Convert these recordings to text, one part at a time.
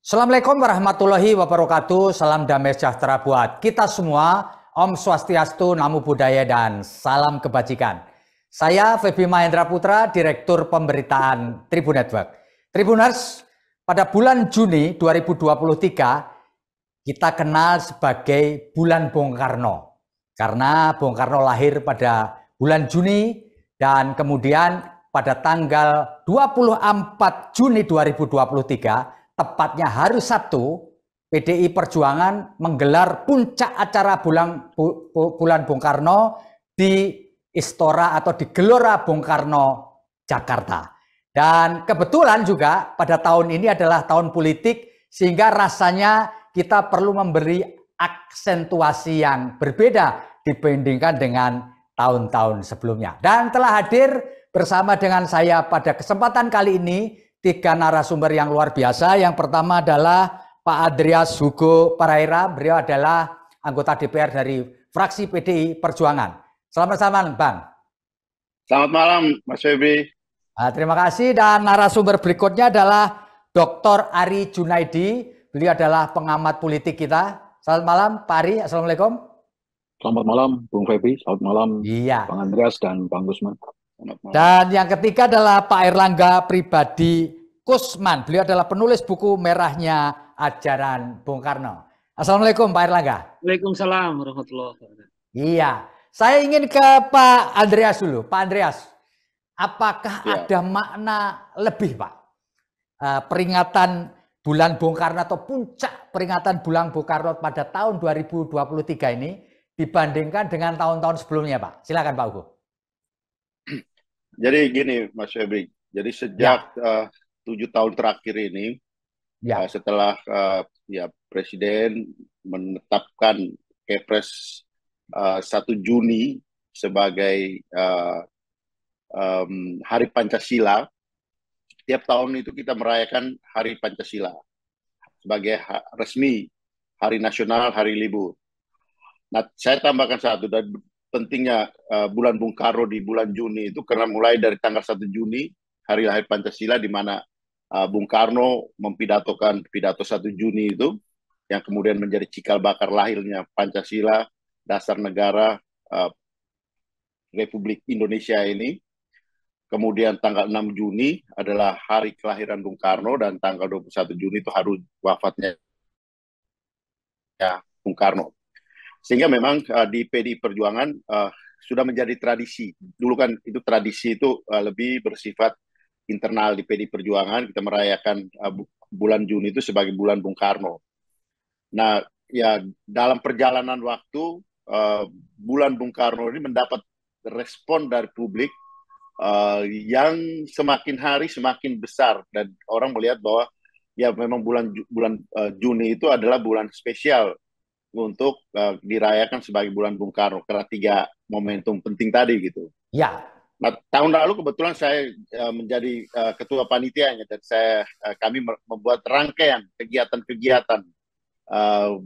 Assalamualaikum warahmatullahi wabarakatuh. Salam damai sejahtera buat kita semua. Om Swastiastu, Namo Buddhaya, dan salam kebajikan. Saya Feby Mahendra Putra, Direktur Pemberitaan Tribun Network. Tribuners, pada bulan Juni 2023 kita kenal sebagai bulan Bung Karno. Karena Bung Karno lahir pada bulan Juni dan kemudian pada tanggal 24 Juni 2023 tepatnya hari Sabtu, PDI Perjuangan menggelar puncak acara bulan Bung Karno di Istora atau di Gelora Bung Karno, Jakarta. Dan kebetulan juga pada tahun ini adalah tahun politik, sehingga rasanya kita perlu memberi aksentuasi yang berbeda dibandingkan dengan tahun-tahun sebelumnya. Dan telah hadir bersama dengan saya pada kesempatan kali ini tiga narasumber yang luar biasa. Yang pertama adalah Pak Andreas Hugo Pereira. Beliau adalah anggota DPR dari fraksi PDI Perjuangan. Selamat malam, Bang. Selamat malam, Mas Febri. Terima kasih. Dan narasumber berikutnya adalah Dr. Ari Junaidi. Beliau adalah pengamat politik kita. Selamat malam, Pak Ari. Assalamualaikum. Selamat malam, Bung Febri. Selamat malam, iya, Bang Andreas dan Bang Gusman. Dan yang ketiga adalah Pak Erlangga Pribadi Kusman. Beliau adalah penulis buku Merahnya Ajaran Bung Karno. Assalamualaikum, Pak Erlangga. Waalaikumsalam warahmatullahi wabarakatuh. Iya, saya ingin ke Pak Andreas dulu. Pak Andreas, apakah ada makna lebih, Pak, peringatan bulan Bung Karno atau puncak peringatan bulan Bung Karno pada tahun 2023 ini dibandingkan dengan tahun-tahun sebelumnya, Pak? Silakan, Pak Hugo. Jadi gini, Mas Febri. Jadi sejak 7 tahun terakhir ini, setelah Presiden menetapkan Kepres 1 Juni sebagai Hari Pancasila, tiap tahun itu kita merayakan Hari Pancasila sebagai resmi hari nasional, hari libur. Nah, saya tambahkan satu, dan pentingnya bulan Bung Karno di bulan Juni itu karena mulai dari tanggal 1 Juni, hari lahir Pancasila, di mana Bung Karno mempidatokan pidato 1 Juni itu, yang kemudian menjadi cikal bakar lahirnya Pancasila, dasar negara Republik Indonesia ini. Kemudian tanggal 6 Juni adalah hari kelahiran Bung Karno, dan tanggal 21 Juni itu hari wafatnya Bung Karno. Sehingga memang di PDI Perjuangan sudah menjadi tradisi. Dulu kan itu tradisi itu lebih bersifat internal di PDI Perjuangan. Kita merayakan bulan Juni itu sebagai bulan Bung Karno. Nah, ya dalam perjalanan waktu, bulan Bung Karno ini mendapat respon dari publik yang semakin hari semakin besar, dan orang melihat bahwa ya memang bulan Juni itu adalah bulan spesial untuk dirayakan sebagai bulan Bung Karno karena 3 momentum penting tadi gitu. Ya. Nah, tahun lalu kebetulan saya menjadi ketua panitianya, dan kami membuat rangkaian kegiatan-kegiatan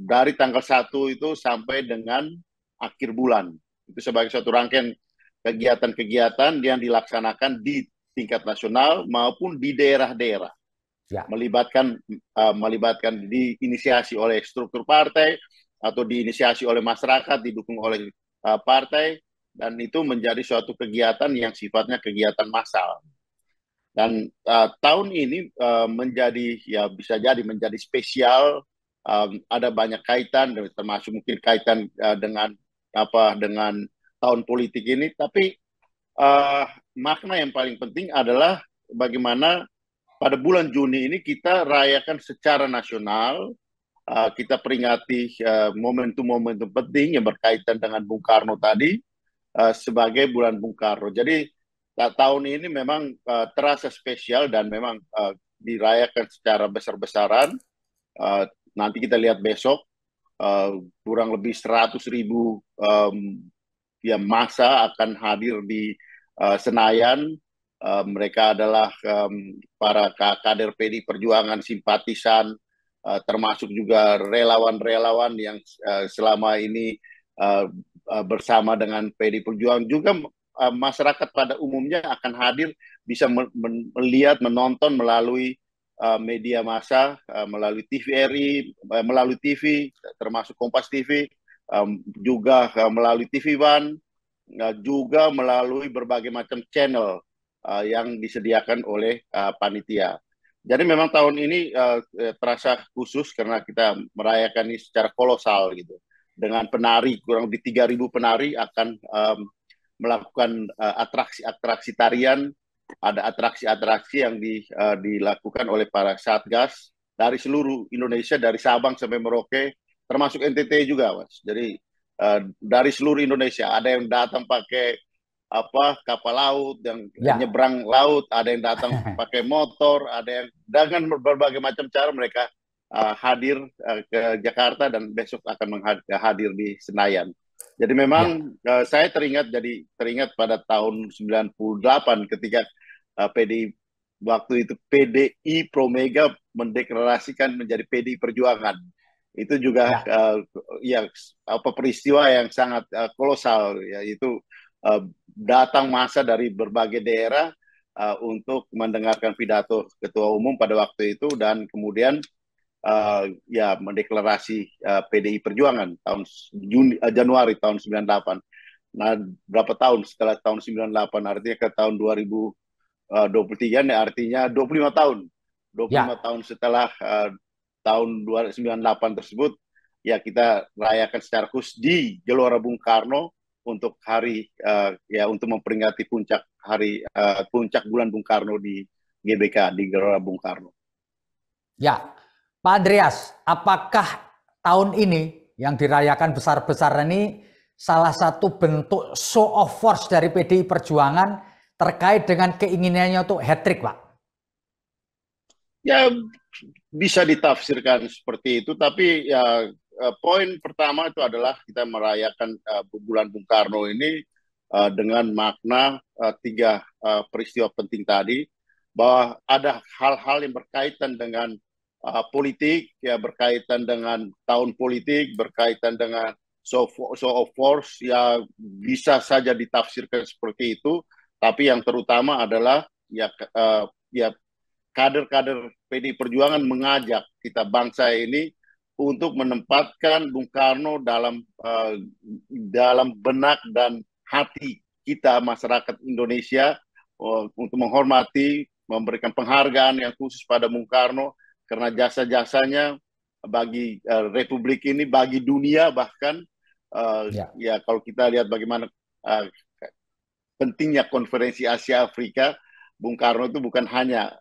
dari tanggal 1 itu sampai dengan akhir bulan. Itu sebagai suatu rangkaian kegiatan-kegiatan yang dilaksanakan di tingkat nasional maupun di daerah-daerah. Ya. Melibatkan diinisiasi oleh struktur partai atau diinisiasi oleh masyarakat, didukung oleh partai, dan itu menjadi suatu kegiatan yang sifatnya kegiatan massal. Dan tahun ini bisa jadi menjadi spesial. Ada banyak kaitan, termasuk mungkin kaitan dengan tahun politik ini. Tapi makna yang paling penting adalah bagaimana pada bulan Juni ini kita rayakan secara nasional. Kita peringati momentum-momentum penting yang berkaitan dengan Bung Karno tadi sebagai bulan Bung Karno. Jadi tahun ini memang terasa spesial dan memang dirayakan secara besar-besaran. Nanti kita lihat besok kurang lebih 100.000 massa akan hadir di Senayan. Mereka adalah para kader PDI Perjuangan, simpatisan, termasuk juga relawan-relawan yang selama ini bersama dengan PDI Perjuangan. Juga masyarakat pada umumnya akan hadir, bisa melihat, menonton melalui media massa, melalui TVRI, melalui TV, termasuk Kompas TV, juga melalui TV One, juga melalui berbagai macam channel yang disediakan oleh panitia. Jadi memang tahun ini terasa khusus karena kita merayakan ini secara kolosal gitu. Dengan penari, kurang lebih 3.000 penari akan melakukan atraksi-atraksi tarian. Ada atraksi-atraksi yang dilakukan oleh para satgas dari seluruh Indonesia, dari Sabang sampai Merauke, termasuk NTT juga, Mas. Jadi dari seluruh Indonesia ada yang datang pakai kapal laut, yang nyebrang laut, ada yang datang pakai motor, ada yang dengan berbagai macam cara mereka hadir ke Jakarta dan besok akan hadir di Senayan. Jadi memang saya teringat pada tahun 98 ketika PDI waktu itu PDI Pro Mega mendeklarasikan menjadi PDI Perjuangan. Itu juga peristiwa yang sangat kolosal, yaitu datang massa dari berbagai daerah untuk mendengarkan pidato Ketua Umum pada waktu itu dan kemudian mendeklarasi PDI Perjuangan tahun Januari tahun 98. Nah, berapa tahun setelah tahun 98, artinya ke tahun 2023, artinya 25 tahun. 25 tahun setelah tahun 98 tersebut, ya kita rayakan secara khusus di Gelora Bung Karno untuk hari untuk memperingati puncak bulan Bung Karno di GBK di Gelora Bung Karno. Ya, Pak Andreas, apakah tahun ini yang dirayakan besar-besaran ini salah satu bentuk show of force dari PDI Perjuangan terkait dengan keinginannya untuk hat-trick, Pak? Ya, bisa ditafsirkan seperti itu, tapi ya poin pertama itu adalah kita merayakan bulan Bung Karno ini dengan makna 3 peristiwa penting tadi, bahwa ada hal-hal yang berkaitan dengan politik, ya berkaitan dengan tahun politik, berkaitan dengan show of force, ya bisa saja ditafsirkan seperti itu, tapi yang terutama adalah kader-kader PDI Perjuangan mengajak kita bangsa ini untuk menempatkan Bung Karno dalam benak dan hati kita masyarakat Indonesia, untuk menghormati, memberikan penghargaan yang khusus pada Bung Karno karena jasa-jasanya bagi Republik ini, bagi dunia bahkan. Ya kalau kita lihat bagaimana pentingnya konferensi Asia Afrika, Bung Karno itu bukan hanya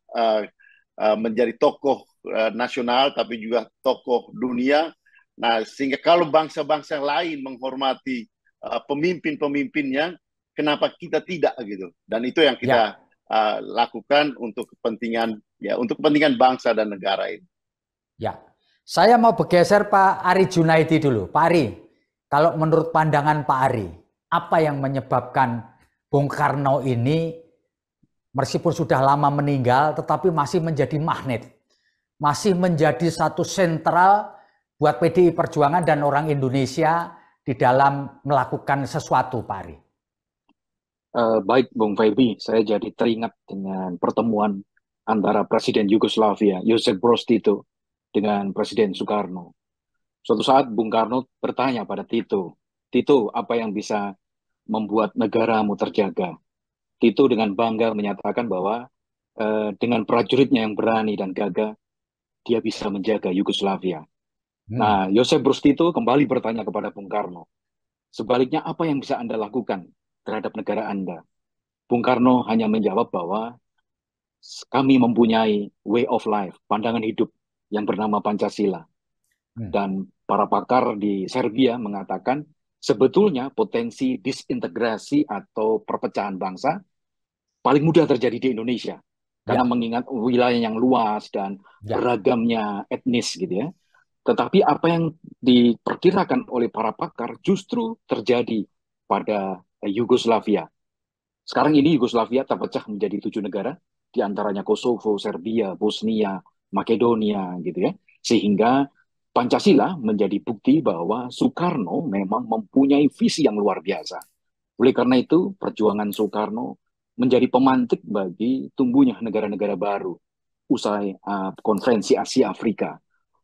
menjadi tokoh nasional, tapi juga tokoh dunia. Nah, sehingga kalau bangsa-bangsa lain menghormati pemimpin-pemimpinnya, kenapa kita tidak gitu? Dan itu yang kita lakukan untuk kepentingan bangsa dan negara ini. Ya, saya mau bergeser Pak Ari Junaidi dulu. Pak Ari, kalau menurut pandangan Pak Ari, apa yang menyebabkan Bung Karno ini meskipun sudah lama meninggal, tetapi masih menjadi magnet, masih menjadi satu sentral buat PDI Perjuangan dan orang Indonesia di dalam melakukan sesuatu, Pak Ari? Baik, Bung Feby, saya jadi teringat dengan pertemuan antara Presiden Yugoslavia, Josip Broz Tito, dengan Presiden Soekarno. Suatu saat Bung Karno bertanya pada Tito, Tito, apa yang bisa membuat negaramu terjaga? Tito dengan bangga menyatakan bahwa dengan prajuritnya yang berani dan gagah, dia bisa menjaga Yugoslavia. Nah, Josip Broz Tito kembali bertanya kepada Bung Karno, sebaliknya apa yang bisa Anda lakukan terhadap negara Anda? Bung Karno hanya menjawab bahwa kami mempunyai way of life, pandangan hidup yang bernama Pancasila. Dan para pakar di Serbia mengatakan sebetulnya potensi disintegrasi atau perpecahan bangsa paling mudah terjadi di Indonesia. Karena mengingat wilayah yang luas dan beragamnya etnis gitu ya. Tetapi apa yang diperkirakan oleh para pakar justru terjadi pada Yugoslavia. Sekarang ini Yugoslavia terpecah menjadi 7 negara, di antaranya Kosovo, Serbia, Bosnia, Makedonia gitu ya. Sehingga Pancasila menjadi bukti bahwa Soekarno memang mempunyai visi yang luar biasa. Oleh karena itu, perjuangan Soekarno menjadi pemantik bagi tumbuhnya negara-negara baru. usai konferensi Asia Afrika.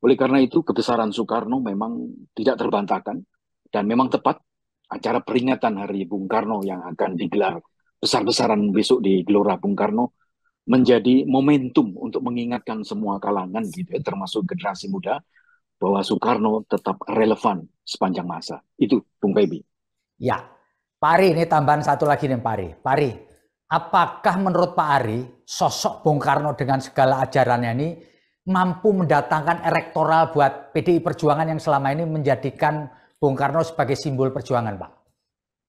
Oleh karena itu, kebesaran Soekarno memang tidak terbantahkan dan memang tepat acara peringatan Hari Bung Karno yang akan digelar besar-besaran besok di Gelora Bung Karno menjadi momentum untuk mengingatkan semua kalangan gitu ya, termasuk generasi muda bahwa Soekarno tetap relevan sepanjang masa. Itu Bung Feby. Ya, Pak Ari, ini tambahan satu lagi nih Pak Ari. Pak Ari, apakah menurut Pak Ari sosok Bung Karno dengan segala ajarannya ini mampu mendatangkan elektoral buat PDI Perjuangan yang selama ini menjadikan Bung Karno sebagai simbol perjuangan, Pak?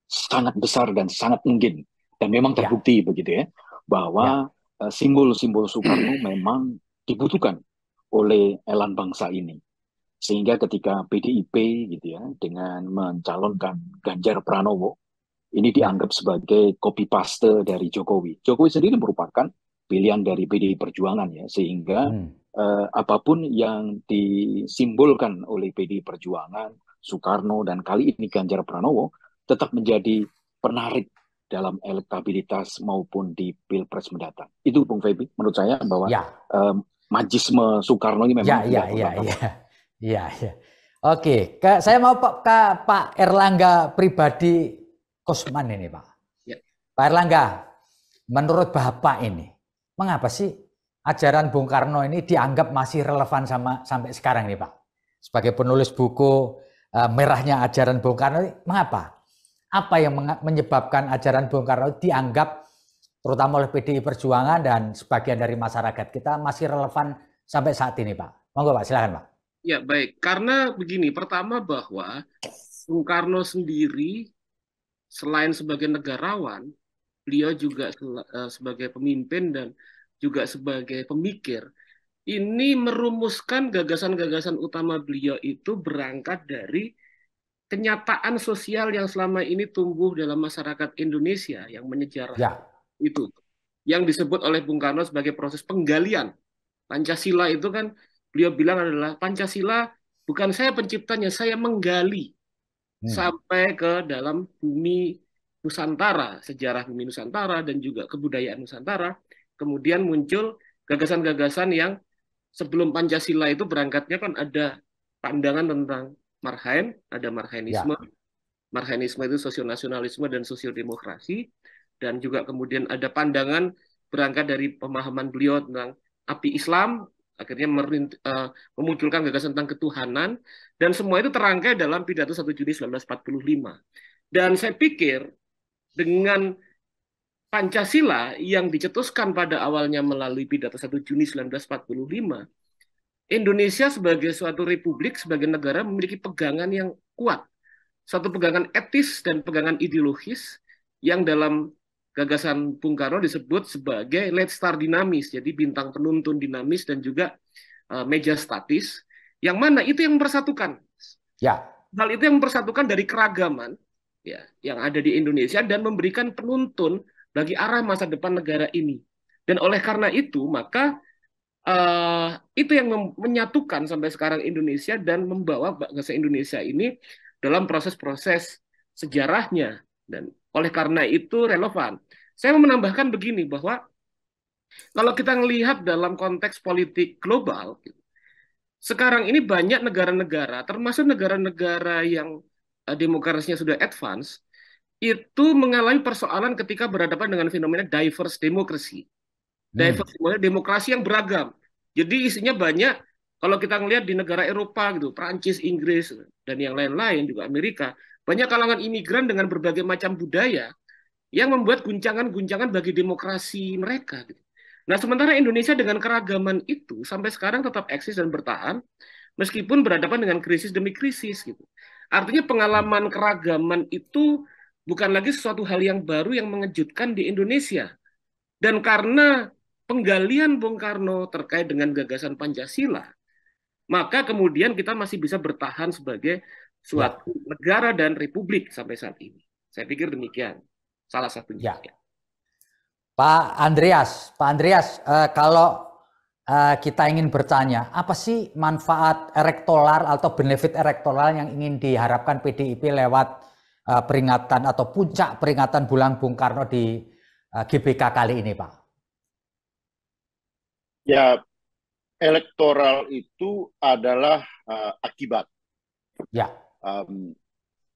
Sangat besar dan sangat mungkin. Dan memang terbukti begitu ya, bahwa simbol-simbol Soekarno memang dibutuhkan oleh elan bangsa ini. Sehingga ketika PDIP gitu ya, dengan mencalonkan Ganjar Pranowo, ini dianggap sebagai copy paste dari Jokowi. Jokowi sendiri merupakan pilihan dari PDI Perjuangan ya, sehingga apapun yang disimbolkan oleh PDI Perjuangan, Soekarno, dan kali ini Ganjar Pranowo tetap menjadi penarik dalam elektabilitas maupun di Pilpres mendatang. Itu Bung Feby, menurut saya bahwa majisme Soekarno ini memang Iya. Oke, saya mau ke Pak Erlangga pribadi Kosman ini, Pak. Ya. Pak Erlangga, menurut Bapak ini, mengapa sih ajaran Bung Karno ini dianggap masih relevan sampai sekarang nih, Pak? Sebagai penulis buku Merahnya Ajaran Bung Karno, mengapa? Apa yang menyebabkan ajaran Bung Karno dianggap terutama oleh PDI Perjuangan dan sebagian dari masyarakat kita masih relevan sampai saat ini, Pak? Monggo, Pak, silakan, Pak. Ya, baik. Karena begini, pertama bahwa Bung Karno sendiri selain sebagai negarawan, beliau juga sebagai pemimpin dan juga sebagai pemikir. Ini merumuskan gagasan-gagasan utama beliau itu berangkat dari kenyataan sosial yang selama ini tumbuh dalam masyarakat Indonesia yang menyejarah itu. Yang disebut oleh Bung Karno sebagai proses penggalian. Pancasila itu kan beliau bilang adalah Pancasila bukan saya penciptanya, saya menggali sampai ke dalam bumi Nusantara, sejarah bumi Nusantara dan juga kebudayaan Nusantara. Kemudian muncul gagasan-gagasan yang sebelum Pancasila itu berangkatnya kan ada pandangan tentang Marhaen, ada Marhaenisme. Marhaenisme itu sosionasionalisme dan sosiodemokrasi. Dan juga kemudian ada pandangan berangkat dari pemahaman beliau tentang api Islam, akhirnya memunculkan gagasan tentang ketuhanan, dan semua itu terangkai dalam pidato 1 Juni 1945. Dan saya pikir dengan Pancasila yang dicetuskan pada awalnya melalui pidato 1 Juni 1945, Indonesia sebagai suatu republik, sebagai negara memiliki pegangan yang kuat. Suatu pegangan etis dan pegangan ideologis yang dalam gagasan Bung Karno disebut sebagai lead star dinamis, jadi bintang penuntun dinamis dan juga meja statis, yang mana itu yang mempersatukan. Hal itu yang mempersatukan dari keragaman ya, yang ada di Indonesia dan memberikan penuntun bagi arah masa depan negara ini. Dan oleh karena itu, maka itu yang menyatukan sampai sekarang Indonesia dan membawa bangsa Indonesia ini dalam proses-proses sejarahnya. Dan oleh karena itu relevan. Saya mau menambahkan begini, bahwa kalau kita melihat dalam konteks politik global, sekarang ini banyak negara-negara, termasuk negara-negara yang demokrasinya sudah advance, itu mengalami persoalan ketika berhadapan dengan fenomena diverse democracy. Diverse demokrasi yang beragam. Jadi isinya banyak. Kalau kita ngelihat di negara Eropa gitu, Prancis, Inggris, dan yang lain-lain juga Amerika, banyak kalangan imigran dengan berbagai macam budaya yang membuat guncangan-guncangan bagi demokrasi mereka. Gitu. Nah, sementara Indonesia dengan keragaman itu sampai sekarang tetap eksis dan bertahan, meskipun berhadapan dengan krisis demi krisis. Gitu. Artinya pengalaman keragaman itu bukan lagi sesuatu hal yang baru yang mengejutkan di Indonesia. Dan karena penggalian Bung Karno terkait dengan gagasan Pancasila, maka kemudian kita masih bisa bertahan sebagai suatu negara dan republik sampai saat ini. Saya pikir demikian. Salah satunya. Pak Andreas, kalau kita ingin bertanya, apa sih manfaat elektoral atau benefit elektoral yang ingin diharapkan PDIP lewat peringatan atau puncak peringatan bulan Bung Karno di GBK kali ini, Pak? Ya, elektoral itu adalah akibat. Ya.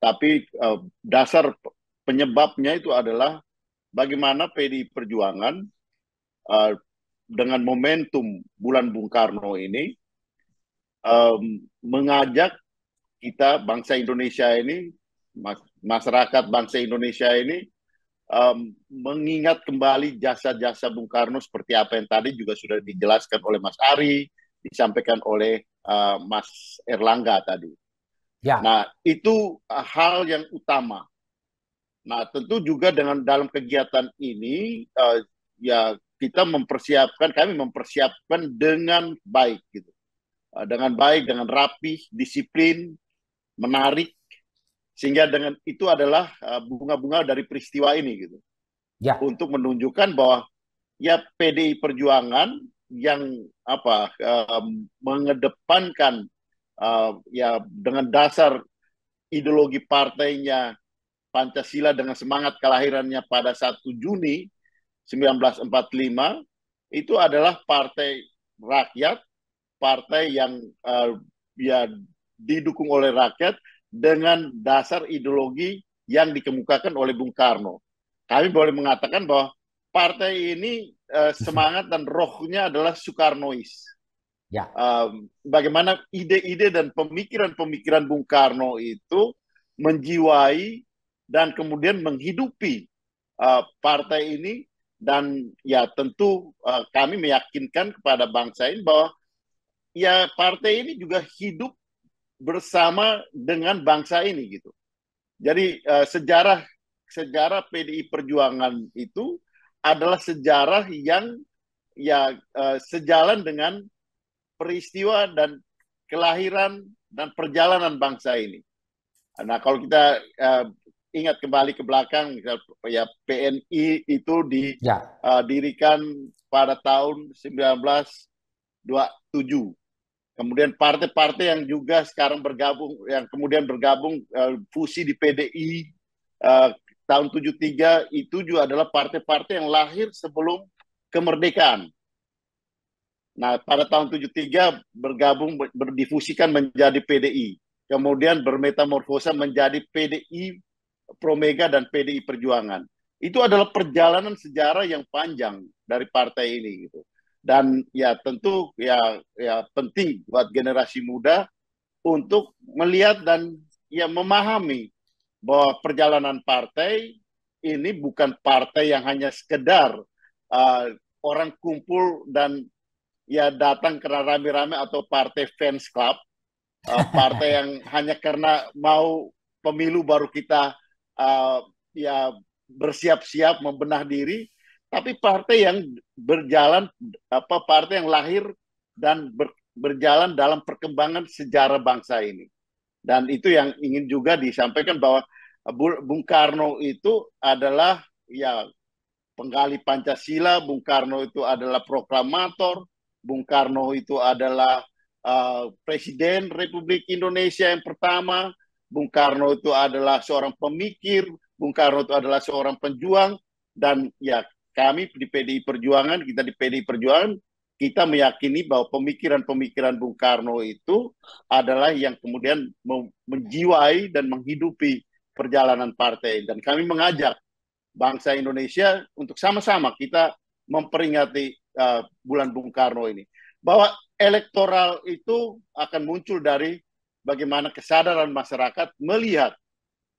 Tapi dasar penyebabnya itu adalah bagaimana PDI Perjuangan dengan momentum bulan Bung Karno ini mengajak kita bangsa Indonesia ini, masyarakat bangsa Indonesia ini mengingat kembali jasa-jasa Bung Karno seperti apa yang tadi juga sudah dijelaskan oleh Mas Ari, disampaikan oleh Mas Erlangga tadi. Ya. Nah, itu hal yang utama. Nah, tentu juga dalam kegiatan ini ya kami mempersiapkan dengan baik gitu. Dengan baik, dengan rapi, disiplin, menarik, sehingga dengan itu adalah bunga-bunga dari peristiwa ini gitu. Ya. Untuk menunjukkan bahwa ya PDI Perjuangan yang mengedepankan ya dengan dasar ideologi partainya Pancasila dengan semangat kelahirannya pada 1 Juni 1945 itu adalah partai rakyat, partai yang ya didukung oleh rakyat dengan dasar ideologi yang dikemukakan oleh Bung Karno. Kami boleh mengatakan bahwa partai ini semangat dan rohnya adalah Soekarnois. Ya. Bagaimana ide-ide dan pemikiran-pemikiran Bung Karno itu menjiwai dan kemudian menghidupi partai ini, dan ya tentu kami meyakinkan kepada bangsa ini bahwa ya partai ini juga hidup bersama dengan bangsa ini gitu. Jadi sejarah PDI Perjuangan itu adalah sejarah yang ya sejalan dengan peristiwa dan kelahiran dan perjalanan bangsa ini. Nah, kalau kita ingat kembali ke belakang, ya PNI itu didirikan pada tahun 1927. Kemudian partai-partai yang juga sekarang yang kemudian bergabung fusi di PDI tahun 73 itu juga adalah partai-partai yang lahir sebelum kemerdekaan. Nah, pada tahun 73 difusikan menjadi PDI. Kemudian bermetamorfosa menjadi PDI Promega dan PDI Perjuangan. Itu adalah perjalanan sejarah yang panjang dari partai ini gitu. Dan ya tentu ya penting buat generasi muda untuk melihat dan ya memahami bahwa perjalanan partai ini bukan partai yang hanya sekedar orang kumpul dan ya datang karena rame-rame atau partai fans club, partai yang hanya karena mau pemilu baru kita ya bersiap-siap membenah diri, tapi partai yang berjalan, partai yang lahir dan berjalan dalam perkembangan sejarah bangsa ini. Dan itu yang ingin juga disampaikan bahwa Bung Karno itu adalah ya penggali Pancasila, Bung Karno itu adalah proklamator, Bung Karno itu adalah Presiden Republik Indonesia yang pertama, Bung Karno itu adalah seorang pemikir, Bung Karno itu adalah seorang penjuang, dan ya kami di PDI Perjuangan, kita meyakini bahwa pemikiran-pemikiran Bung Karno itu adalah yang kemudian menjiwai dan menghidupi perjalanan partai. Dan kami mengajak bangsa Indonesia untuk sama-sama kita memperingati bulan Bung Karno ini. Bahwa elektoral itu akan muncul dari bagaimana kesadaran masyarakat melihat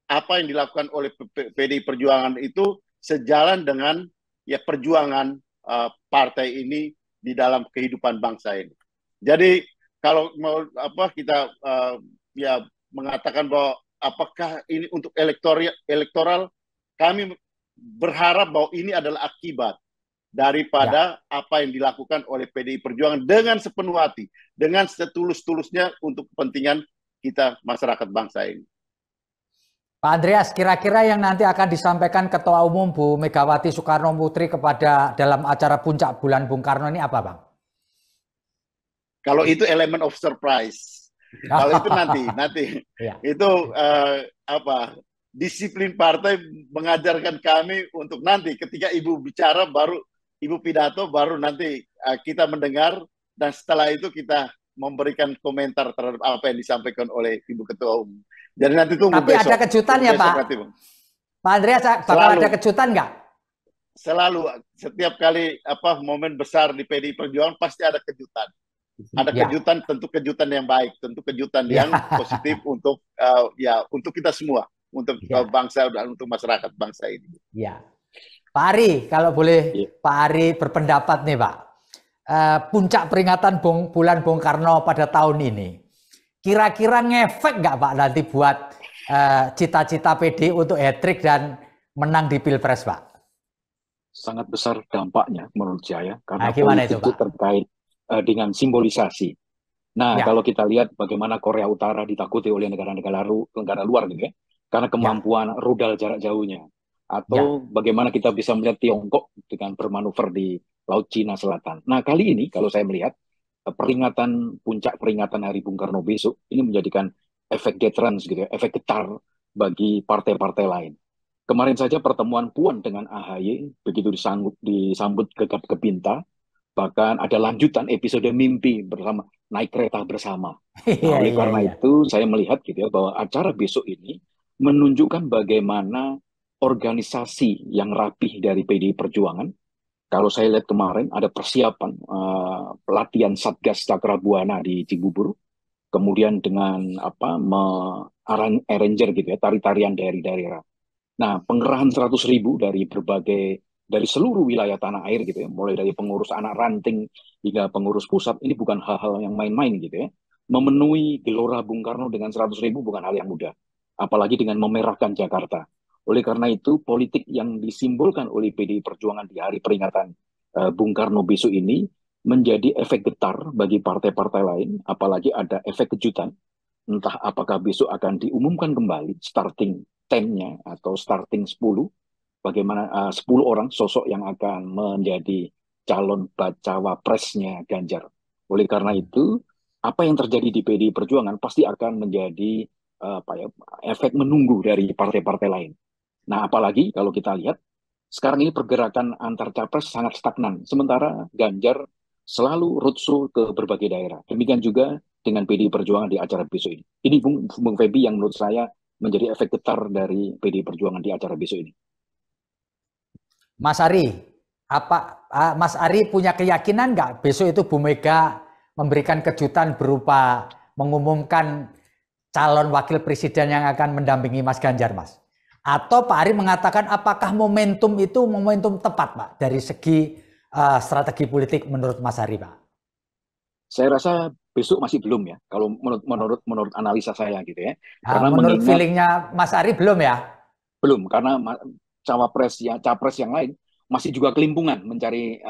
apa yang dilakukan oleh PDI Perjuangan itu sejalan dengan ya perjuangan partai ini di dalam kehidupan bangsa ini. Jadi kalau mau kita ya mengatakan bahwa apakah ini untuk elektoral, kami berharap bahwa ini adalah akibat daripada apa yang dilakukan oleh PDI Perjuangan dengan sepenuh hati, dengan setulus-tulusnya untuk kepentingan kita masyarakat bangsa ini. Pak Andreas, kira-kira yang nanti akan disampaikan Ketua Umum Bu Megawati Soekarno Putri kepada dalam acara puncak bulan Bung Karno ini apa, Bang? Kalau itu element of surprise. Kalau itu nanti itu disiplin partai mengajarkan kami untuk nanti ketika Ibu bicara baru Ibu pidato baru nanti kita mendengar dan setelah itu kita memberikan komentar terhadap apa yang disampaikan oleh Ibu Ketua Umum. Jadi nanti tunggu Tapi besok. ada kejutan ya Pak? Nanti, Pak Andreas, bakal ada kejutan nggak? Selalu, setiap kali momen besar di PDI Perjuangan pasti ada kejutan. Ada kejutan, tentu kejutan yang baik, tentu kejutan yang positif untuk untuk kita semua, untuk bangsa dan untuk masyarakat bangsa ini. Ya. Pak Ari, kalau boleh Pak Ari berpendapat nih Pak, puncak peringatan bulan Bung Karno pada tahun ini, kira-kira ngefek nggak Pak nanti buat cita-cita PDI untuk hat-trick dan menang di Pilpres Pak? Sangat besar dampaknya menurut saya, karena politik itu terkait dengan simbolisasi. Nah, kalau kita lihat bagaimana Korea Utara ditakuti oleh negara-negara luar gitu ya, karena kemampuan rudal jarak jauhnya. Atau bagaimana kita bisa melihat Tiongkok dengan bermanuver di Laut Cina Selatan. Nah, kali ini kalau saya melihat puncak peringatan Hari Bung Karno besok, ini menjadikan efek deterrence gitu ya, efek getar bagi partai-partai lain. Kemarin saja pertemuan Puan dengan AHY begitu disambut gegap gempita. Bahkan ada lanjutan episode mimpi bersama, naik kereta bersama. Nah, oleh karena itu saya melihat gitu ya bahwa acara besok ini menunjukkan bagaimana organisasi yang rapih dari PDI Perjuangan. Kalau saya lihat kemarin ada persiapan pelatihan Satgas Cakrabuana di Cibubur, kemudian dengan arranger gitu ya, tari-tarian dari daerah. Nah, pengerahan 100.000 dari seluruh wilayah tanah air gitu ya, mulai dari pengurus anak ranting hingga pengurus pusat, ini bukan hal-hal yang main-main gitu ya. Memenuhi gelora Bung Karno dengan 100.000 bukan hal yang mudah, apalagi dengan memerahkan Jakarta. Oleh karena itu, politik yang disimbolkan oleh PDI Perjuangan di hari peringatan Bung Karno besok ini menjadi efek getar bagi partai-partai lain, apalagi ada efek kejutan. Entah apakah besok akan diumumkan kembali starting 10-nya atau starting 10, bagaimana 10 orang sosok yang akan menjadi calon bacawa presnya Ganjar. Oleh karena itu, apa yang terjadi di PDI Perjuangan pasti akan menjadi efek menunggu dari partai-partai lain. Nah, apalagi kalau kita lihat sekarang ini pergerakan antar capres sangat stagnan, sementara Ganjar selalu roadshow ke berbagai daerah. Demikian juga dengan PDI Perjuangan di acara besok ini. Ini Bung Feby yang menurut saya menjadi efek getar dari PDI Perjuangan di acara besok ini. Mas Ari, Mas Ari punya keyakinan nggak besok itu Bu Mega memberikan kejutan berupa mengumumkan calon wakil presiden yang akan mendampingi Mas Ganjar, Mas? Atau Pak Ari mengatakan apakah momentum itu momentum tepat, Pak, dari segi strategi politik menurut Mas Ari, Pak? Saya rasa besok masih belum ya, kalau menurut analisa saya gitu ya. Karena menurut feelingnya Mas Ari belum ya? Belum, karena capres yang lain masih juga kelimpungan mencari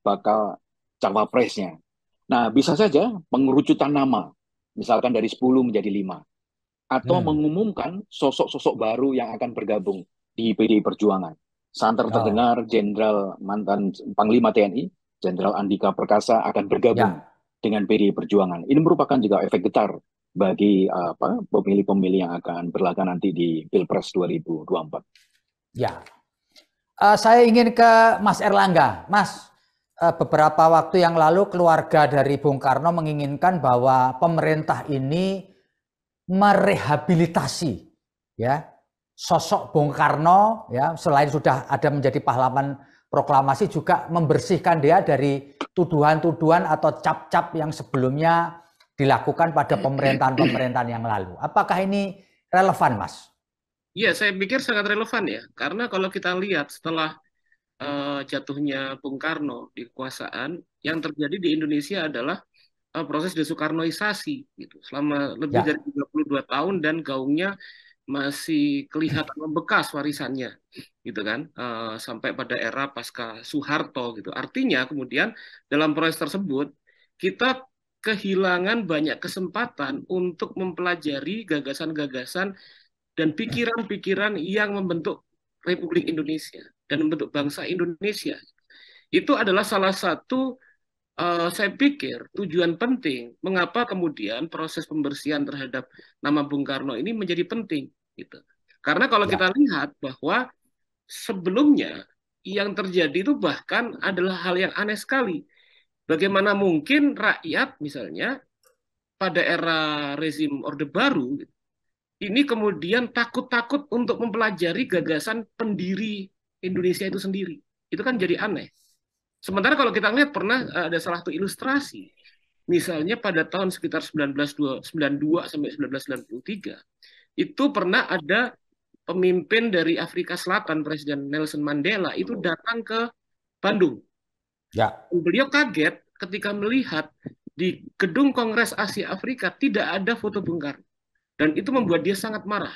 bakal cawapresnya. Nah, bisa saja pengerucutan nama, misalkan dari 10 menjadi 5. Atau mengumumkan sosok-sosok baru yang akan bergabung di PDI Perjuangan. Santer terdengar Jenderal mantan Panglima TNI, Jenderal Andika Perkasa akan bergabung dengan PDI Perjuangan. Ini merupakan juga efek getar bagi pemilih-pemilih yang akan berlaga nanti di Pilpres 2024. Ya. Saya ingin ke Mas Erlangga. Mas, beberapa waktu yang lalu keluarga dari Bung Karno menginginkan bahwa pemerintah ini merehabilitasi ya sosok Bung Karno ya, selain sudah ada menjadi pahlawan proklamasi juga membersihkan dia dari tuduhan-tuduhan atau cap-cap yang sebelumnya dilakukan pada pemerintahan-pemerintahan yang lalu. Apakah ini relevan, Mas? Iya, saya pikir sangat relevan ya, karena kalau kita lihat setelah jatuhnya Bung Karno di kekuasaan, yang terjadi di Indonesia adalah proses desoekarnoisasi gitu. Selama lebih dari 32 tahun dan gaungnya masih kelihatan membekas warisannya gitu kan, sampai pada era pasca Soeharto gitu. Artinya kemudian dalam proses tersebut kita kehilangan banyak kesempatan untuk mempelajari gagasan-gagasan dan pikiran-pikiran yang membentuk Republik Indonesia dan membentuk bangsa Indonesia. Itu adalah salah satu saya pikir tujuan penting mengapa kemudian proses pembersihan terhadap nama Bung Karno ini menjadi penting gitu. Karena kalau kita lihat bahwa sebelumnya yang terjadi itu bahkan adalah hal yang aneh sekali. Bagaimana mungkin rakyat misalnya pada era rezim Orde Baru ini kemudian takut-takut untuk mempelajari gagasan pendiri Indonesia itu sendiri. Itu kan jadi aneh. Sementara kalau kita lihat pernah ada salah satu ilustrasi. Misalnya pada tahun sekitar 1992 sampai 1993, itu pernah ada pemimpin dari Afrika Selatan, Presiden Nelson Mandela, itu datang ke Bandung. Ya. Beliau kaget ketika melihat di gedung Kongres Asia Afrika tidak ada foto Bung Karno. Dan itu membuat dia sangat marah.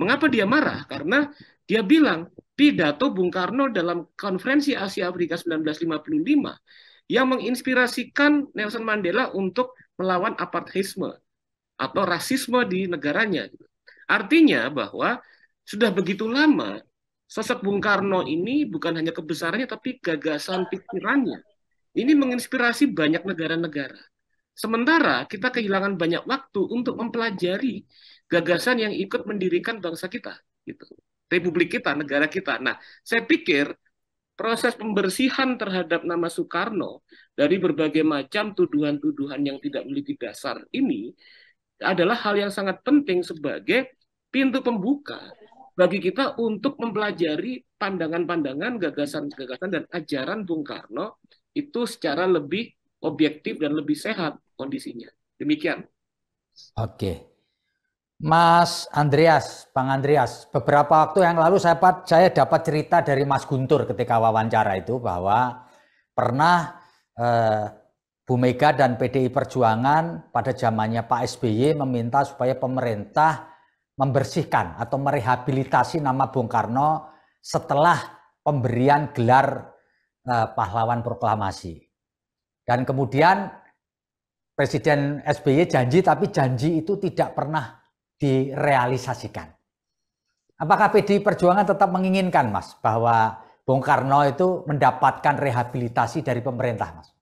Mengapa dia marah? Karena dia bilang pidato Bung Karno dalam Konferensi Asia Afrika 1955 yang menginspirasikan Nelson Mandela untuk melawan apartheidisme atau rasisme di negaranya. Artinya bahwa sudah begitu lama sosok Bung Karno ini bukan hanya kebesarannya tapi gagasan pikirannya ini menginspirasi banyak negara-negara. Sementara kita kehilangan banyak waktu untuk mempelajari gagasan yang ikut mendirikan bangsa kita, gitu. Republik kita, negara kita. Nah, saya pikir proses pembersihan terhadap nama Soekarno dari berbagai macam tuduhan-tuduhan yang tidak memiliki dasar ini adalah hal yang sangat penting sebagai pintu pembuka bagi kita untuk mempelajari pandangan-pandangan, gagasan-gagasan, dan ajaran Bung Karno itu secara lebih objektif dan lebih sehat kondisinya. Demikian. Oke. Mas Andreas, Bang Andreas, beberapa waktu yang lalu saya dapat cerita dari Mas Guntur ketika wawancara itu bahwa pernah Bu Mega dan PDI Perjuangan pada zamannya Pak SBY meminta supaya pemerintah membersihkan atau merehabilitasi nama Bung Karno setelah pemberian gelar pahlawan proklamasi. Dan kemudian Presiden SBY janji, tapi janji itu tidak pernah direalisasikan. Apakah PDI Perjuangan tetap menginginkan, Mas, bahwa Bung Karno itu mendapatkan rehabilitasi dari pemerintah, Mas?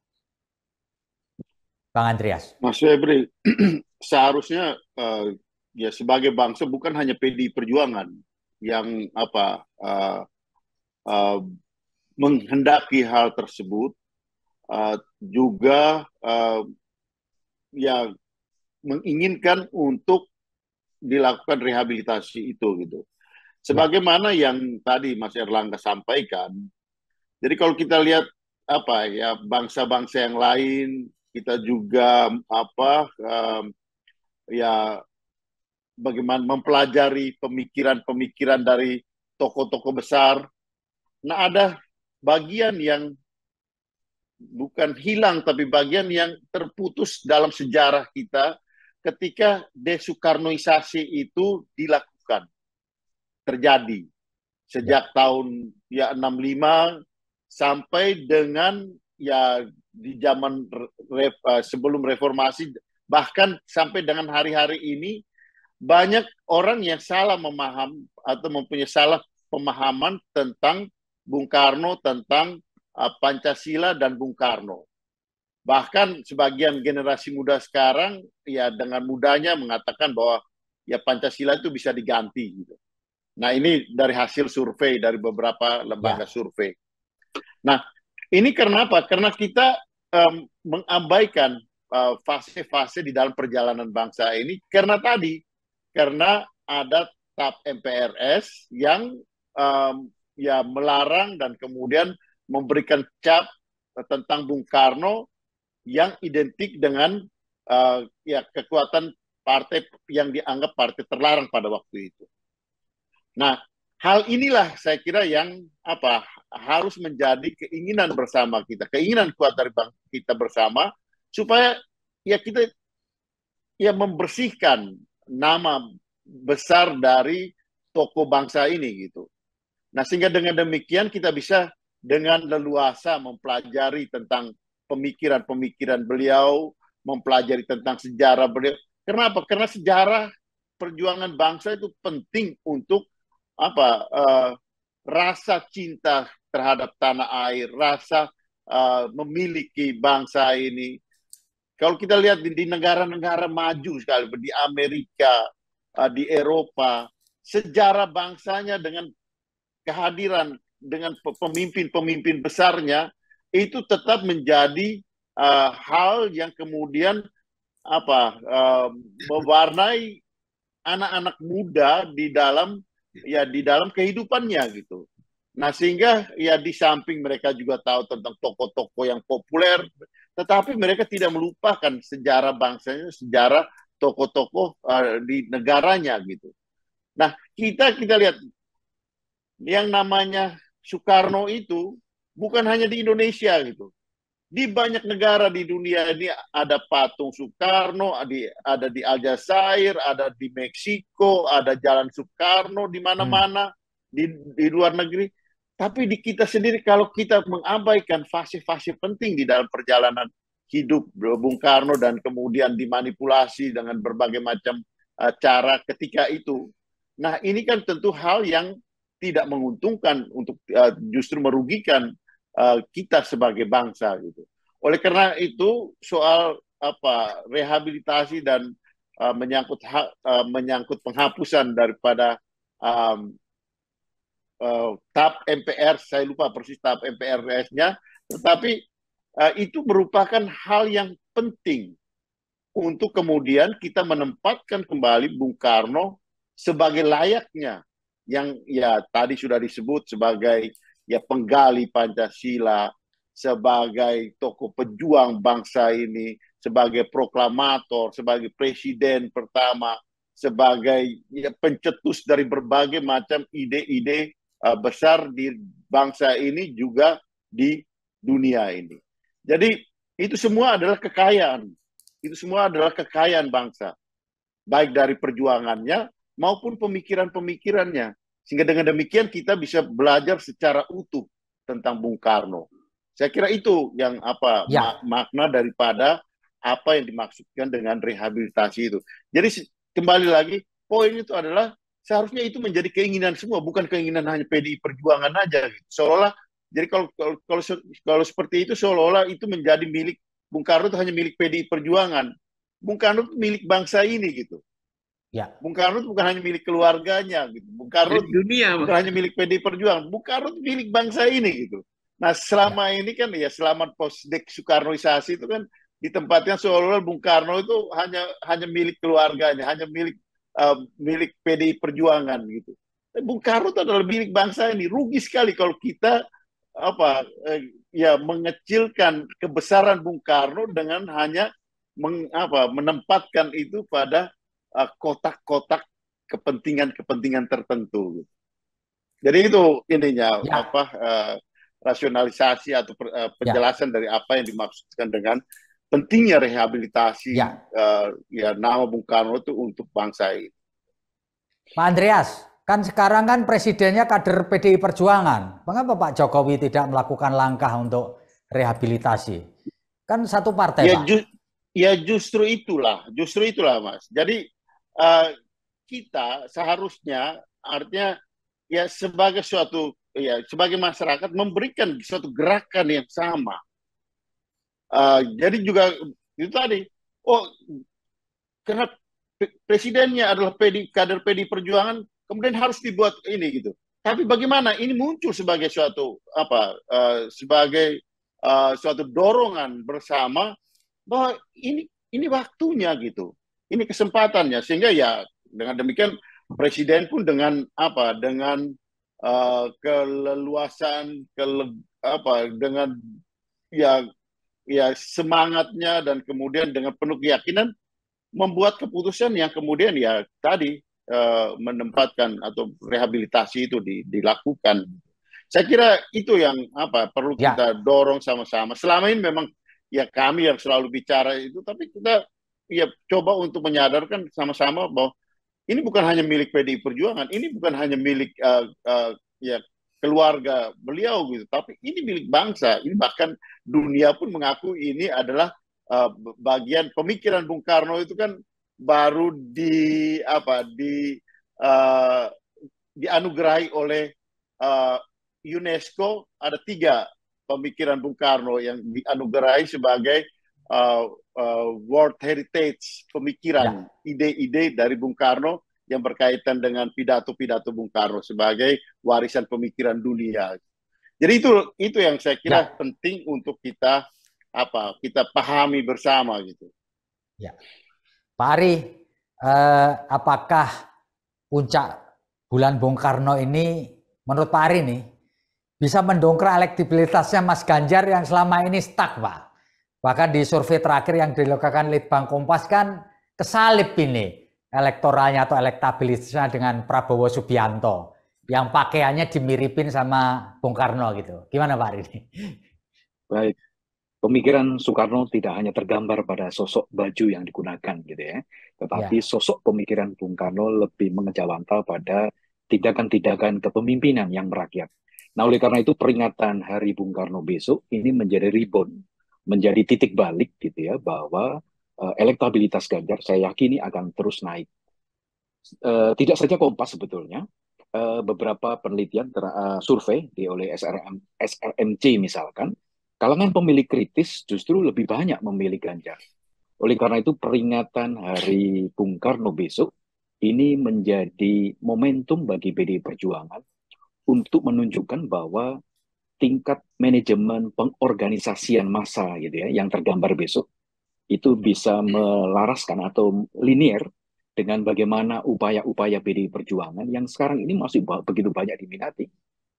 Bang Andreas. Mas Febri, seharusnya ya sebagai bangsa bukan hanya PDI Perjuangan yang menghendaki hal tersebut, juga ya menginginkan untuk dilakukan rehabilitasi itu gitu. Sebagaimana yang tadi Mas Erlangga sampaikan. Jadi kalau kita lihat ya bangsa-bangsa yang lain, kita juga ya bagaimana mempelajari pemikiran-pemikiran dari tokoh-tokoh besar. Nah, ada bagian yang bukan hilang, tapi bagian yang terputus dalam sejarah kita ketika desoekarnoisasi itu dilakukan, terjadi sejak tahun ya 65 sampai dengan ya di zaman sebelum reformasi, bahkan sampai dengan hari-hari ini banyak orang yang salah memaham atau mempunyai salah pemahaman tentang Bung Karno, tentang Pancasila dan Bung Karno. Bahkan sebagian generasi muda sekarang ya dengan mudahnya mengatakan bahwa ya Pancasila itu bisa diganti gitu. Nah, ini dari hasil survei dari beberapa lembaga survei. Nah, ini karena apa? Karena kita mengabaikan fase-fase di dalam perjalanan bangsa ini karena ada TAP MPRS yang ya melarang dan kemudian memberikan cap tentang Bung Karno yang identik dengan ya kekuatan partai yang dianggap partai terlarang pada waktu itu. Nah, hal inilah saya kira yang harus menjadi keinginan bersama kita, keinginan kuat dari kita bersama supaya ya kita ya membersihkan nama besar dari tokoh bangsa ini gitu. Nah, sehingga dengan demikian kita bisa dengan leluasa mempelajari tentang pemikiran-pemikiran beliau, mempelajari tentang sejarah beliau. Kenapa? Karena sejarah perjuangan bangsa itu penting untuk rasa cinta terhadap tanah air, rasa memiliki bangsa ini. Kalau kita lihat di negara-negara maju sekali, di Amerika, di Eropa, sejarah bangsanya dengan kehadiran dengan pemimpin-pemimpin besarnya itu tetap menjadi hal yang kemudian mewarnai anak-anak muda di dalam kehidupannya gitu. Nah, sehingga ya di samping mereka juga tahu tentang tokoh-tokoh yang populer, tetapi mereka tidak melupakan sejarah bangsanya, sejarah tokoh-tokoh di negaranya gitu. Nah, kita lihat yang namanya Soekarno itu bukan hanya di Indonesia gitu. Di banyak negara di dunia ini ada patung Soekarno, ada di Aljazair, ada di Meksiko, ada Jalan Soekarno di mana-mana di luar negeri. Tapi di kita sendiri kalau kita mengabaikan fase-fase penting di dalam perjalanan hidup Bung Karno dan kemudian dimanipulasi dengan berbagai macam cara ketika itu. Nah, ini kan tentu hal yang tidak menguntungkan untuk justru merugikan kita sebagai bangsa gitu. Oleh karena itu soal rehabilitasi dan menyangkut penghapusan daripada TAP MPR, saya lupa persis TAP MPRS-nya, tetapi itu merupakan hal yang penting untuk kemudian kita menempatkan kembali Bung Karno sebagai layaknya yang ya tadi sudah disebut sebagai ya penggali Pancasila, sebagai tokoh pejuang bangsa ini, sebagai proklamator, sebagai presiden pertama, sebagai ya, pencetus dari berbagai macam ide-ide besar di bangsa ini juga di dunia ini. Jadi itu semua adalah kekayaan. Itu semua adalah kekayaan bangsa. Baik dari perjuangannya maupun pemikiran-pemikirannya. Sehingga dengan demikian kita bisa belajar secara utuh tentang Bung Karno. Saya kira itu yang makna daripada apa yang dimaksudkan dengan rehabilitasi itu. Jadi kembali lagi poin itu adalah seharusnya itu menjadi keinginan semua, bukan keinginan hanya PDI Perjuangan aja. Gitu. Seolah-olah jadi kalau seperti itu seolah-olah itu menjadi milik Bung Karno itu hanya milik PDI Perjuangan. Bung Karno itu milik bangsa ini gitu. Ya. Bung Karno itu bukan hanya milik keluarganya gitu. Bung Karno bukan hanya milik PDI Perjuangan. Bung Karno itu milik bangsa ini gitu. Nah selama ini kan ya selama post-dek Soekarnoisasi itu kan ditempatkan seolah-olah Bung Karno itu hanya milik keluarganya, hanya milik PDI Perjuangan gitu. Bung Karno itu adalah milik bangsa ini. Rugi sekali kalau kita mengecilkan kebesaran Bung Karno dengan hanya menempatkan itu pada kotak-kotak kepentingan tertentu. Jadi itu ininya rasionalisasi atau penjelasan dari apa yang dimaksudkan dengan pentingnya rehabilitasi nama Bung Karno itu untuk bangsa ini. Pak Andreas, kan sekarang kan presidennya kader PDI Perjuangan. Mengapa Pak Jokowi tidak melakukan langkah untuk rehabilitasi? Kan satu partai, Pak. Justru itulah Mas. Jadi kita seharusnya artinya ya sebagai sebagai masyarakat memberikan suatu gerakan yang sama. Jadi juga itu tadi, karena presidennya adalah kader PDI Perjuangan, kemudian harus dibuat ini gitu. Tapi bagaimana ini muncul sebagai suatu suatu dorongan bersama bahwa ini waktunya gitu. Ini kesempatannya sehingga ya dengan demikian presiden pun dengan keleluasan dengan semangatnya dan kemudian dengan penuh keyakinan membuat keputusan yang kemudian ya tadi menempatkan atau rehabilitasi itu dilakukan. Saya kira itu yang perlu kita dorong sama-sama. Selama ini memang ya kami yang selalu bicara itu, tapi kita ya coba untuk menyadarkan sama-sama bahwa ini bukan hanya milik PDI Perjuangan, ini bukan hanya milik keluarga beliau gitu, tapi ini milik bangsa. Ini bahkan dunia pun mengaku ini adalah bagian pemikiran Bung Karno itu kan baru dianugerahi oleh UNESCO. Ada 3 pemikiran Bung Karno yang dianugerahi sebagai World Heritage pemikiran, ide-ide dari Bung Karno yang berkaitan dengan pidato-pidato Bung Karno sebagai warisan pemikiran dunia. Jadi itu yang saya kira penting untuk kita kita pahami bersama gitu. Ya, Pak Ari, apakah puncak bulan Bung Karno ini menurut Pak Ari nih bisa mendongkrak elektabilitasnya Mas Ganjar yang selama ini stuck, Pak? Bahkan di survei terakhir yang dilakukan Litbang Kompas kan kesalip ini elektoralnya atau elektabilitasnya dengan Prabowo Subianto yang pakaiannya dimiripin sama Bung Karno gitu. Gimana Pak Ari ini? Baik, pemikiran Soekarno tidak hanya tergambar pada sosok baju yang digunakan gitu ya, tetapi sosok pemikiran Bung Karno lebih mengejawantah pada tindakan-tindakan kepemimpinan yang merakyat. Nah, oleh karena itu peringatan Hari Bung Karno besok ini menjadi rebound, menjadi titik balik gitu ya, bahwa elektabilitas Ganjar saya yakini akan terus naik. Tidak saja Kompas sebetulnya, beberapa penelitian survei oleh SRMC misalkan, kalangan pemilih kritis justru lebih banyak memilih Ganjar. Oleh karena itu peringatan Hari Bung Karno besok ini menjadi momentum bagi PDI Perjuangan untuk menunjukkan bahwa tingkat manajemen pengorganisasian massa gitu ya yang tergambar besok itu bisa melaraskan atau linear dengan bagaimana upaya-upaya PDI Perjuangan yang sekarang ini masih begitu banyak diminati.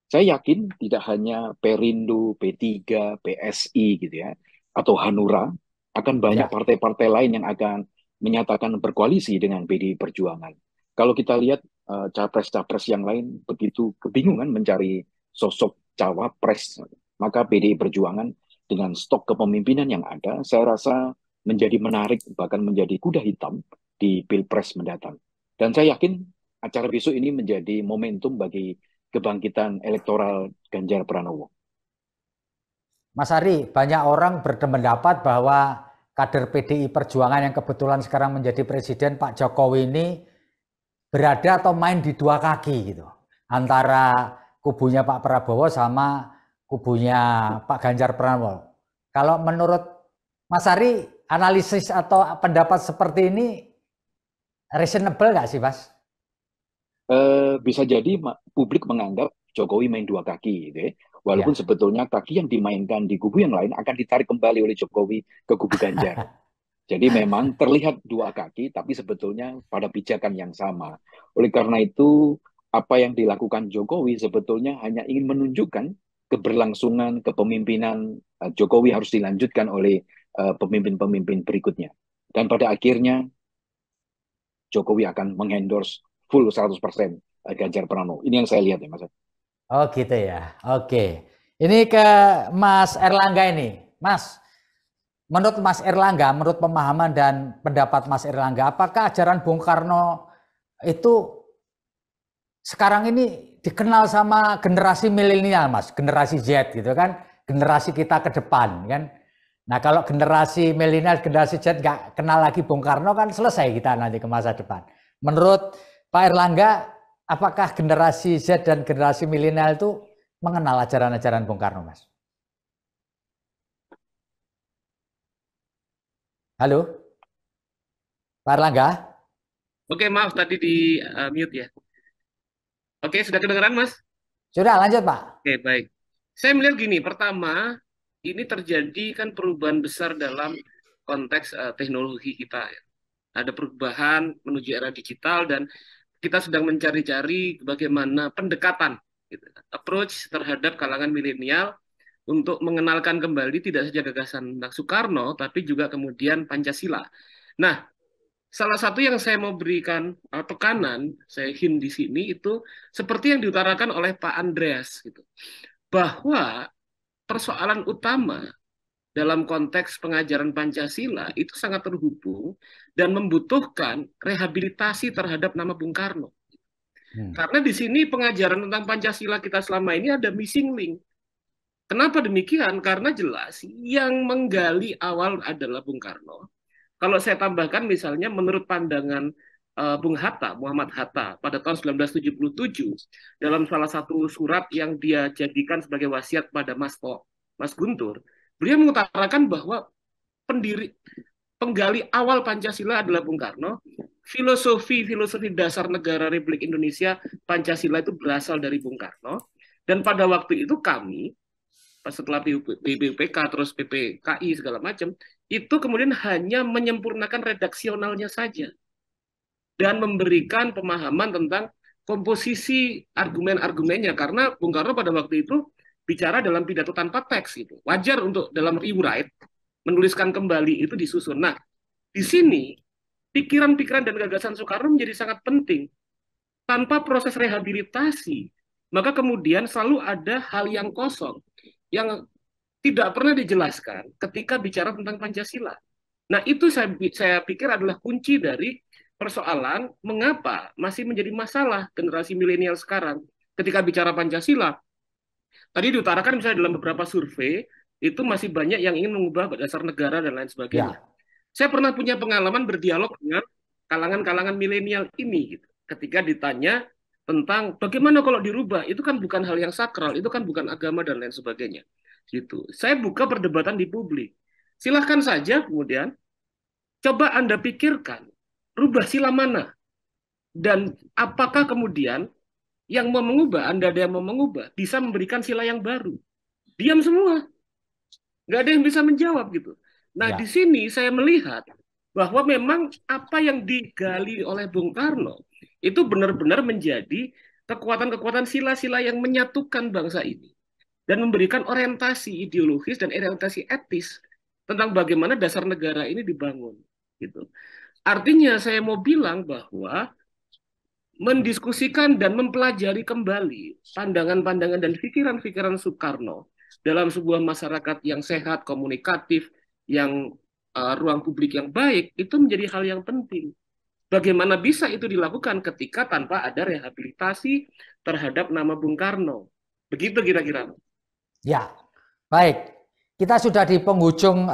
Saya yakin tidak hanya Perindo, P3, PSI gitu ya, atau Hanura, akan banyak partai-partai lain yang akan menyatakan berkoalisi dengan PDI Perjuangan. Kalau kita lihat capres-capres yang lain begitu kebingungan mencari sosok cawapres, maka PDI Perjuangan dengan stok kepemimpinan yang ada, saya rasa menjadi menarik, bahkan menjadi kuda hitam di Pilpres mendatang. Dan saya yakin acara besok ini menjadi momentum bagi kebangkitan elektoral Ganjar Pranowo. Mas Ari, banyak orang berpendapat bahwa kader PDI Perjuangan yang kebetulan sekarang menjadi presiden Pak Jokowi ini berada atau main di dua kaki gitu. Antara kubunya Pak Prabowo sama kubunya Pak Ganjar Pranowo. Kalau menurut Mas Ari, analisis atau pendapat seperti ini reasonable nggak sih, Mas? Bisa jadi publik menganggap Jokowi main dua kaki gitu ya. Walaupun sebetulnya kaki yang dimainkan di kubu yang lain akan ditarik kembali oleh Jokowi ke kubu Ganjar. Jadi memang terlihat dua kaki tapi sebetulnya pada pijakan yang sama. Oleh karena itu apa yang dilakukan Jokowi sebetulnya hanya ingin menunjukkan keberlangsungan kepemimpinan Jokowi harus dilanjutkan oleh pemimpin-pemimpin berikutnya. Dan pada akhirnya Jokowi akan mengendorse full 100% Ganjar Pranowo. Ini yang saya lihat ya Mas. Oh gitu ya, oke. Ini ke Mas Erlangga ini. Mas, menurut Mas Erlangga, menurut pemahaman dan pendapat Mas Erlangga, apakah ajaran Bung Karno itu sekarang ini dikenal sama generasi milenial Mas, generasi Z gitu kan, generasi kita ke depan kan. Nah kalau generasi milenial, generasi Z nggak kenal lagi Bung Karno kan selesai kita nanti ke masa depan. Menurut Pak Erlangga, apakah generasi Z dan generasi milenial itu mengenal ajaran-ajaran Bung Karno, Mas? Halo, Pak Erlangga? Oke, maaf tadi di mute ya. Oke, sudah kedengeran, Mas? Sudah, lanjut, Pak. Oke, baik. Saya melihat gini, pertama, ini terjadi kan perubahan besar dalam konteks teknologi kita. Ya. Ada perubahan menuju era digital dan kita sedang mencari-cari bagaimana pendekatan, gitu, approach terhadap kalangan milenial untuk mengenalkan kembali tidak saja gagasan Soekarno, tapi juga kemudian Pancasila. Nah, salah satu yang saya mau berikan tekanan, saya hint di sini itu seperti yang diutarakan oleh Pak Andreas, gitu, bahwa persoalan utama dalam konteks pengajaran Pancasila itu sangat terhubung dan membutuhkan rehabilitasi terhadap nama Bung Karno. Karena di sini pengajaran tentang Pancasila kita selama ini ada missing link. Kenapa demikian? Karena jelas yang menggali awal adalah Bung Karno. Kalau saya tambahkan misalnya menurut pandangan Bung Hatta, Muhammad Hatta pada tahun 1977 dalam salah satu surat yang dia jadikan sebagai wasiat pada Mas Guntur, beliau mengutarakan bahwa penggali awal Pancasila adalah Bung Karno. Filosofi dasar negara Republik Indonesia Pancasila itu berasal dari Bung Karno. Dan pada waktu itu kami setelah BPUPK terus PPKI segala macam, itu kemudian hanya menyempurnakan redaksionalnya saja dan memberikan pemahaman tentang komposisi argumen-argumennya, karena Bung Karno pada waktu itu bicara dalam pidato tanpa teks gitu. Wajar untuk dalam rewrite menuliskan kembali itu disusun. Nah, di sini pikiran-pikiran dan gagasan Soekarno menjadi sangat penting. Tanpa proses rehabilitasi, maka kemudian selalu ada hal yang kosong yang tidak pernah dijelaskan ketika bicara tentang Pancasila. Nah, itu saya pikir adalah kunci dari persoalan mengapa masih menjadi masalah generasi milenial sekarang ketika bicara Pancasila. Tadi diutarakan misalnya dalam beberapa survei, itu masih banyak yang ingin mengubah dasar negara dan lain sebagainya. Saya pernah punya pengalaman berdialog dengan kalangan-kalangan milenial ini, gitu. Ketika ditanya tentang bagaimana kalau dirubah, itu kan bukan hal yang sakral, itu kan bukan agama dan lain sebagainya. Gitu. Saya buka perdebatan di publik. Silahkan saja kemudian, coba Anda pikirkan, rubah sila mana? Dan apakah kemudian yang mau mengubah, Anda ada yang mau mengubah, bisa memberikan sila yang baru? Diam semua. Nggak ada yang bisa menjawab gitu. Nah, di sini saya melihat bahwa memang apa yang digali oleh Bung Karno itu benar-benar menjadi kekuatan-kekuatan sila-sila yang menyatukan bangsa ini dan memberikan orientasi ideologis dan orientasi etis tentang bagaimana dasar negara ini dibangun. Gitu. Artinya saya mau bilang bahwa mendiskusikan dan mempelajari kembali pandangan-pandangan dan pikiran-pikiran Soekarno dalam sebuah masyarakat yang sehat, komunikatif, yang ruang publik yang baik, itu menjadi hal yang penting. Bagaimana bisa itu dilakukan ketika tanpa ada rehabilitasi terhadap nama Bung Karno? Begitu kira-kira. Ya, baik. Kita sudah di penghujung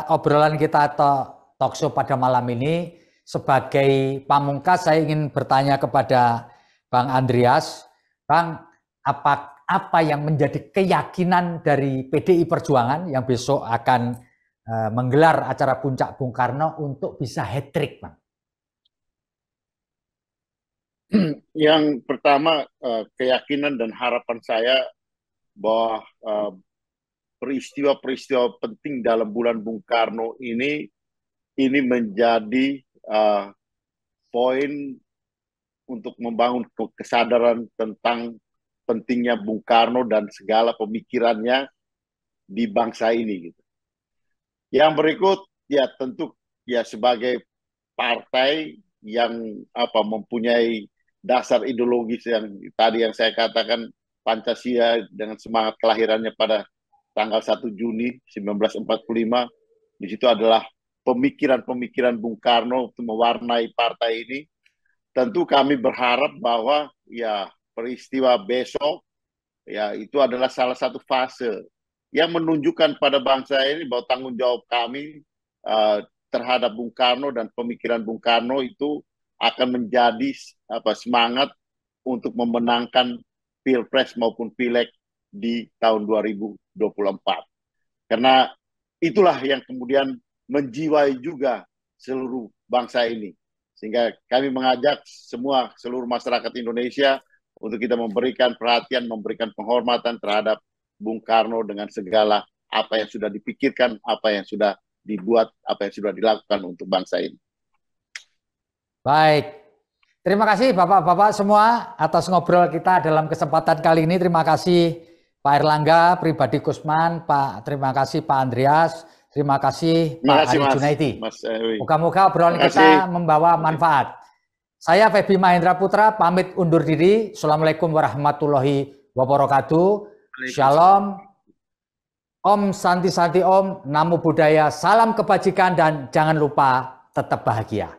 obrolan kita atau talkshow pada malam ini. Sebagai pamungkas, saya ingin bertanya kepada Bang Andreas. Bang, apa yang menjadi keyakinan dari PDI Perjuangan yang besok akan menggelar acara Puncak Bung Karno untuk bisa hat-trick, Bang? Yang pertama, keyakinan dan harapan saya bahwa peristiwa-peristiwa penting dalam bulan Bung Karno ini menjadi poin untuk membangun kesadaran tentang pentingnya Bung Karno dan segala pemikirannya di bangsa ini gitu. Yang berikut ya tentu ya sebagai partai yang mempunyai dasar ideologis yang tadi yang saya katakan, Pancasila dengan semangat kelahirannya pada tanggal 1 Juni 1945, di situ adalah pemikiran-pemikiran Bung Karno untuk mewarnai partai ini. Tentu kami berharap bahwa ya peristiwa besok ya itu adalah salah satu fase yang menunjukkan pada bangsa ini bahwa tanggung jawab kami terhadap Bung Karno dan pemikiran Bung Karno itu akan menjadi semangat untuk memenangkan Pilpres maupun Pileg di tahun 2024. Karena itulah yang kemudian menjiwai juga seluruh bangsa ini. Sehingga kami mengajak seluruh masyarakat Indonesia untuk kita memberikan perhatian, memberikan penghormatan terhadap Bung Karno dengan segala apa yang sudah dipikirkan, apa yang sudah dibuat, apa yang sudah dilakukan untuk bangsa ini. Baik, terima kasih Bapak-Bapak semua atas ngobrol kita dalam kesempatan kali ini. Terima kasih Pak Erlangga, pribadi Kusman, terima kasih Pak Andreas, terima kasih Pak Ari Junaidi. Moga-moga obrolan kita membawa manfaat. Saya Feby Mahendra Putra, pamit undur diri. Assalamualaikum warahmatullahi wabarakatuh. Shalom, Om Santi Santi Om, Namo Buddhaya, salam kebajikan dan jangan lupa tetap bahagia.